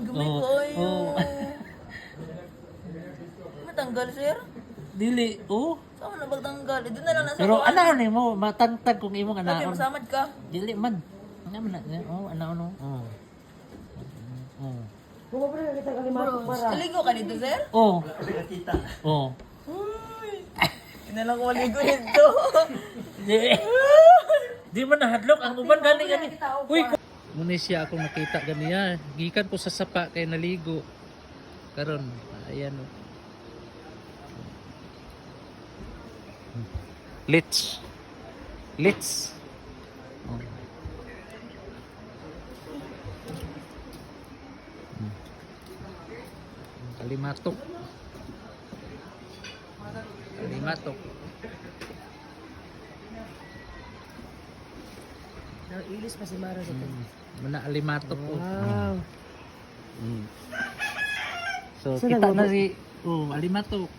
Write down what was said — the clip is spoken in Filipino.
Gamay Oo. kayo. Oo. Matanggal, sir? Dili, oh. Saan na magtanggal? Doon na lang nasa Pero kuwan. ano ni mo, matangtag kung imong Lagi, anaon. masamad ka. Dili man. Ano man na, oh, ano. Oh. Oh. Bro, naligo ka dito, sir? Oh. Oh. Uy. Inalang ko maligo dito. Di, di man nahadlok ang uban gani. Uy, muna siya akong nakita ganiya. Gikan ko sa sapa kay naligo. Karon, ayan oh. Let's. Oh. Kalimatok. Ilis pa si Mara sa ito. Muna alimatok po. Wow. So, kita na si alimatok.